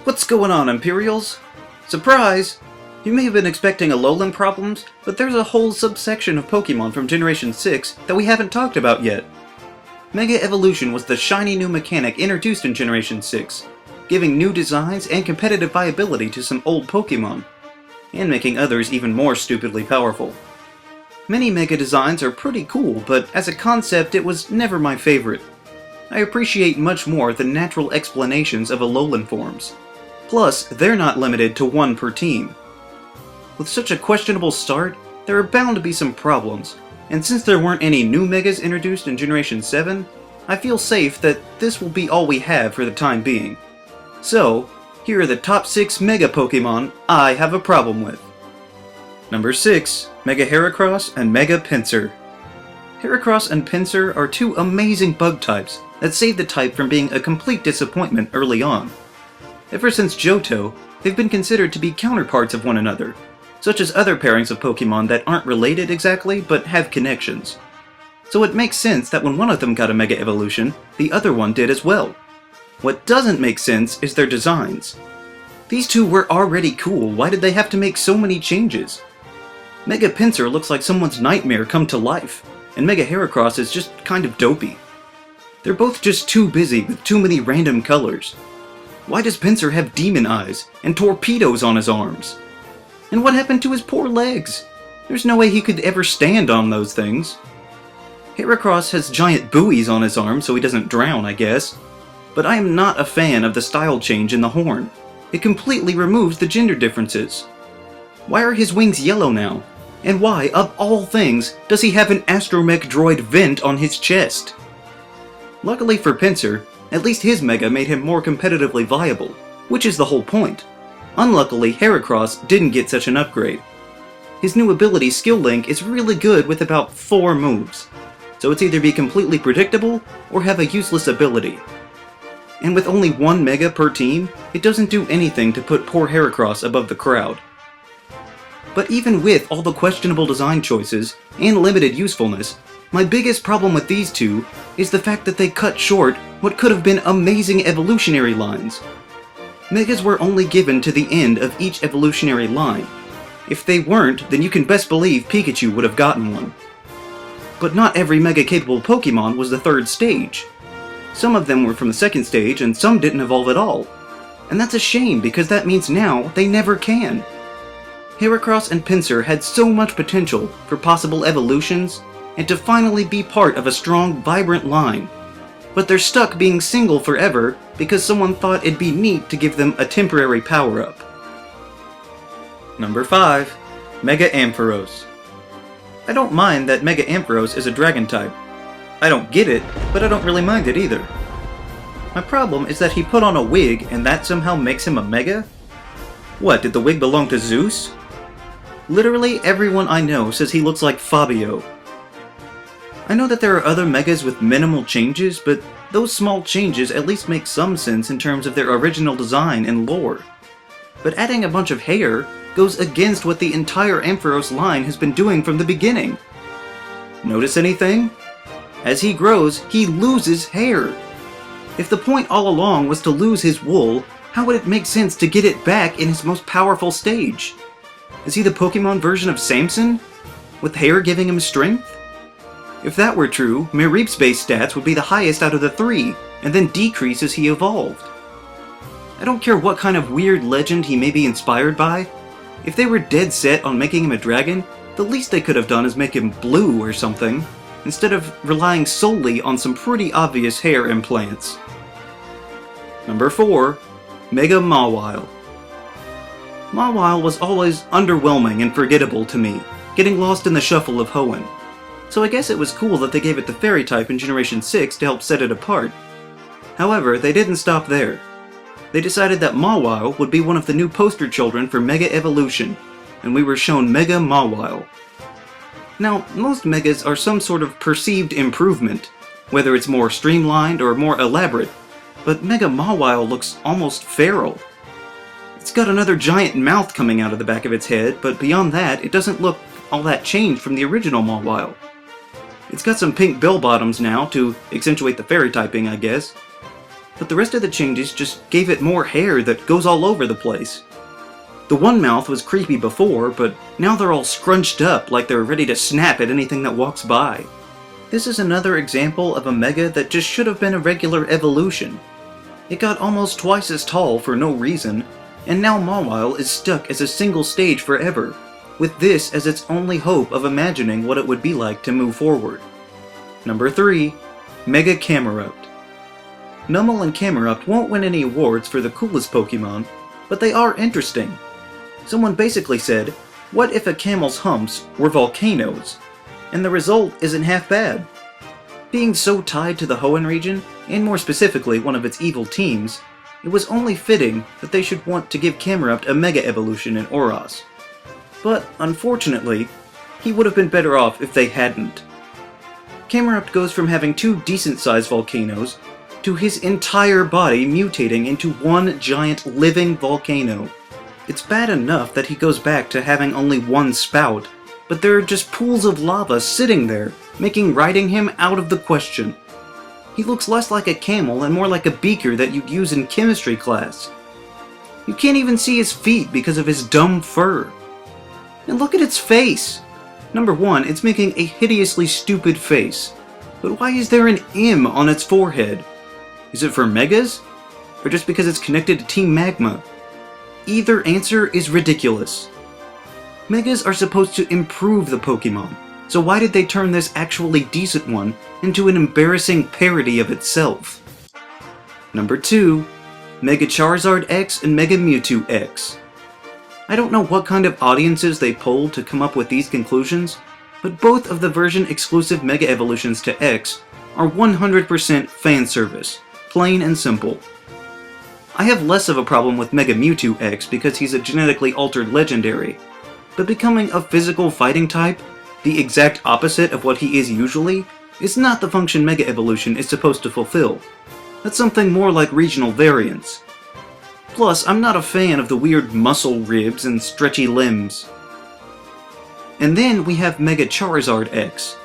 What's going on, Imperials? Surprise! You may have been expecting Alolan problems, but there's a whole subsection of Pokémon from Generation 6 that we haven't talked about yet. Mega Evolution was the shiny new mechanic introduced in Generation 6, giving new designs and competitive viability to some old Pokémon, and making others even more stupidly powerful. Many Mega designs are pretty cool, but as a concept it was never my favorite. I appreciate much more the natural explanations of Alolan forms. Plus, they're not limited to one per team. With such a questionable start, there are bound to be some problems, and since there weren't any new Megas introduced in Generation 7, I feel safe that this will be all we have for the time being. So, here are the top 6 Mega Pokémon I have a problem with. Number 6, Mega Heracross and Mega Pincer. Heracross and Pincer are two amazing bug types that save the type from being a complete disappointment early on. Ever since Johto, they've been considered to be counterparts of one another, such as other pairings of Pokémon that aren't related exactly, but have connections. So it makes sense that when one of them got a Mega Evolution, the other one did as well. What doesn't make sense is their designs. These two were already cool, why did they have to make so many changes? Mega Pincer looks like someone's nightmare come to life, and Mega Heracross is just kind of dopey. They're both just too busy with too many random colors. Why does Pincer have demon eyes and torpedoes on his arms? And what happened to his poor legs? There's no way he could ever stand on those things. Heracross has giant buoys on his arms so he doesn't drown, I guess. But I am not a fan of the style change in the horn. It completely removes the gender differences. Why are his wings yellow now? And why, of all things, does he have an astromech droid vent on his chest? Luckily for Pincer, at least his Mega made him more competitively viable, which is the whole point. Unluckily, Heracross didn't get such an upgrade. His new ability, Skill Link, is really good with about 4 moves, so it's either be completely predictable or have a useless ability. And with only one Mega per team, it doesn't do anything to put poor Heracross above the crowd. But even with all the questionable design choices and limited usefulness, my biggest problem with these two is the fact that they cut short what could have been amazing evolutionary lines. Megas were only given to the end of each evolutionary line. If they weren't, then you can best believe Pikachu would have gotten one. But not every Mega-capable Pokémon was the 3rd stage. Some of them were from the 2nd stage, and some didn't evolve at all. And that's a shame, because that means now they never can. Heracross and Pincer had so much potential for possible evolutions, and to finally be part of a strong, vibrant line. But they're stuck being single forever because someone thought it'd be neat to give them a temporary power-up. Number 5. Mega Ampheros. I don't mind that Mega Ampheros is a dragon type. I don't get it, but I don't really mind it either. My problem is that he put on a wig and that somehow makes him a Mega? What, did the wig belong to Zeus? Literally everyone I know says he looks like Fabio. I know that there are other Megas with minimal changes, but those small changes at least make some sense in terms of their original design and lore. But adding a bunch of hair goes against what the entire Ampheros line has been doing from the beginning. Notice anything? As he grows, he loses hair. If the point all along was to lose his wool, how would it make sense to get it back in his most powerful stage? Is he the Pokemon version of Samson? With hair giving him strength? If that were true, Mareep's base stats would be the highest out of the 3, and then decrease as he evolved. I don't care what kind of weird legend he may be inspired by. If they were dead set on making him a dragon, the least they could have done is make him blue or something, instead of relying solely on some pretty obvious hair implants. Number 4. Mega Mawwhile. Mawwhile was always underwhelming and forgettable to me, getting lost in the shuffle of Hoenn. So I guess it was cool that they gave it the fairy type in Generation 6 to help set it apart. However, they didn't stop there. They decided that Mawwhile would be one of the new poster children for Mega Evolution, and we were shown Mega Mawwhile. Now, most Megas are some sort of perceived improvement, whether it's more streamlined or more elaborate, but Mega Mawwhile looks almost feral. It's got another giant mouth coming out of the back of its head, but beyond that, it doesn't look all that changed from the original Mawwhile. It's got some pink bell bottoms now to accentuate the fairy typing, I guess. but the rest of the changes just gave it more hair that goes all over the place. The one mouth was creepy before, but now they're all scrunched up like they're ready to snap at anything that walks by. This is another example of a Mega that just should have been a regular evolution. It got almost twice as tall for no reason, and now Mawwhile is stuck as a single stage forever, with this as its only hope of imagining what it would be like to move forward. Number 3. Mega Kamerot. Numel and Kamerot won't win any awards for the coolest Pokemon, but they are interesting. Someone basically said, what if a camel's humps were volcanoes? And the result isn't half bad. Being so tied to the Hoenn region, and more specifically one of its evil teams, it was only fitting that they should want to give Kamerot a Mega Evolution in Oros. But, unfortunately, he would have been better off if they hadn't. Kamerot goes from having 2 decent-sized volcanoes to his entire body mutating into one giant living volcano. It's bad enough that he goes back to having only one spout, but there are just pools of lava sitting there, making riding him out of the question. He looks less like a camel and more like a beaker that you'd use in chemistry class. You can't even see his feet because of his dumb fur. And look at its face! Number 1, it's making a hideously stupid face. But why is there an M on its forehead? Is it for Megas? Or just because it's connected to Team Magma? Either answer is ridiculous. Megas are supposed to improve the Pokemon, so why did they turn this actually decent one into an embarrassing parody of itself? Number 2. Mega Charizard X and Mega Mewtwo X. I don't know what kind of audiences they polled to come up with these conclusions, but both of the version-exclusive Mega Evolutions to X are 100% fan service, plain and simple. I have less of a problem with Mega Mewtwo X because he's a genetically altered legendary, but becoming a physical fighting type, the exact opposite of what he is usually, is not the function Mega Evolution is supposed to fulfill. That's something more like regional variants. Plus, I'm not a fan of the weird muscle ribs and stretchy limbs. And then we have Mega Charizard X.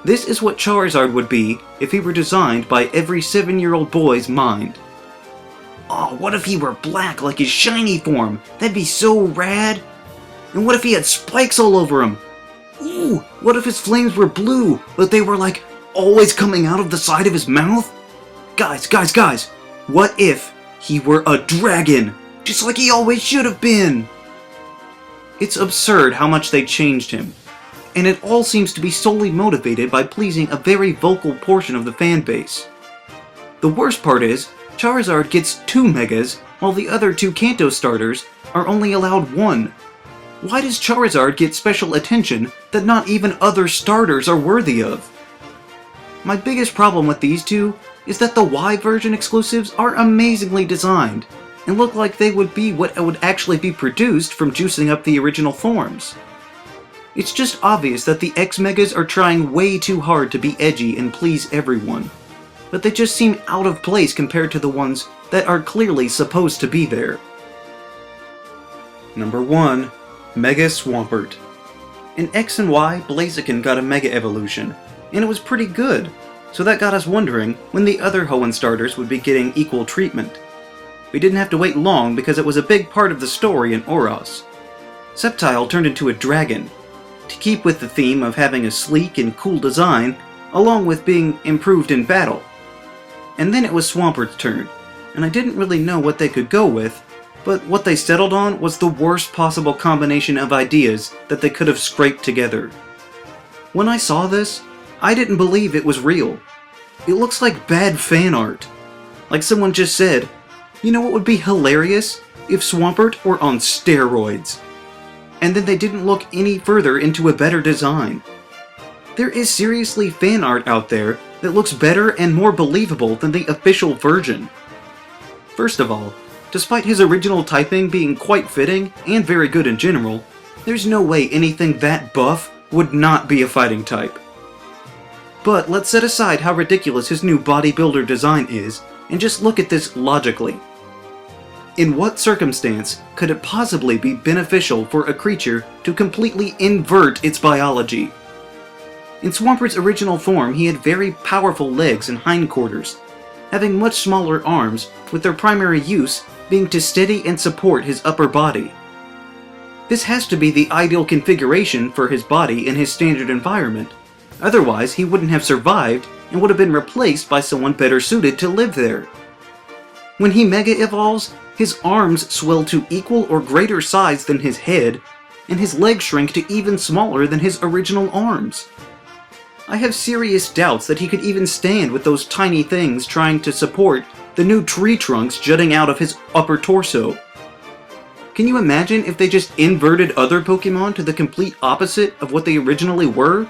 This is what Charizard would be if he were designed by every 7-year-old boy's mind. Oh, what if he were black like his shiny form? That'd be so rad! And what if he had spikes all over him? Ooh, what if his flames were blue, but they were like always coming out of the side of his mouth? Guys, what if he were a dragon, just like he always should have been? It's absurd how much they changed him, and it all seems to be solely motivated by pleasing a very vocal portion of the fan base. The worst part is, Charizard gets 2 Megas, while the other 2 Kanto starters are only allowed 1. Why does Charizard get special attention that not even other starters are worthy of? My biggest problem with these two is that the Y version exclusives are amazingly designed, and look like they would be what would actually be produced from juicing up the original forms. It's just obvious that the X Megas are trying way too hard to be edgy and please everyone, but they just seem out of place compared to the ones that are clearly supposed to be there. Number 1. Mega Swampert. In X and Y, Blaziken got a Mega Evolution, and it was pretty good, so that got us wondering when the other Hoenn starters would be getting equal treatment. We didn't have to wait long because it was a big part of the story in Oros. Sceptile turned into a dragon, to keep with the theme of having a sleek and cool design, along with being improved in battle. And then it was Swampert's turn, and I didn't really know what they could go with, but what they settled on was the worst possible combination of ideas that they could have scraped together. When I saw this, I didn't believe it was real. It looks like bad fan art. Like someone just said, you know what would be hilarious? If Swampert were on steroids. And then they didn't look any further into a better design. There is seriously fan art out there that looks better and more believable than the official version. First of all, despite his original typing being quite fitting and very good in general, there's no way anything that buff would not be a fighting type. But let's set aside how ridiculous his new bodybuilder design is, and just look at this logically. In what circumstance could it possibly be beneficial for a creature to completely invert its biology? In Swampert's original form, he had very powerful legs and hindquarters, having much smaller arms, with their primary use being to steady and support his upper body. This has to be the ideal configuration for his body in his standard environment, otherwise he wouldn't have survived and would have been replaced by someone better suited to live there. When he Mega Evolves, his arms swell to equal or greater size than his head, and his legs shrink to even smaller than his original arms. I have serious doubts that he could even stand with those tiny things trying to support the new tree trunks jutting out of his upper torso. Can you imagine if they just inverted other Pokemon to the complete opposite of what they originally were?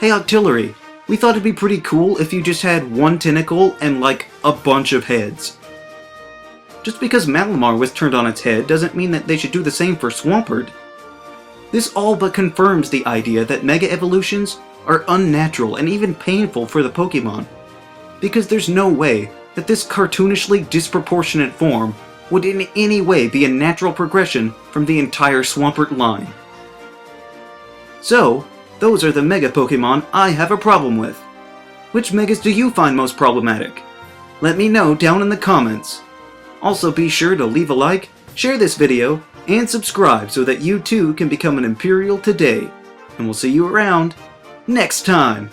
Hey Octillery, we thought it'd be pretty cool if you just had one tentacle and like a bunch of heads. Just because Malamar was turned on its head doesn't mean that they should do the same for Swampert. This all but confirms the idea that Mega Evolutions are unnatural and even painful for the Pokemon, because there's no way that this cartoonishly disproportionate form would in any way be a natural progression from the entire Swampert line. So, those are the Mega Pokemon I have a problem with. Which Megas do you find most problematic? Let me know down in the comments. Also be sure to leave a like, share this video, and subscribe so that you too can become an Imperial today. And we'll see you around next time!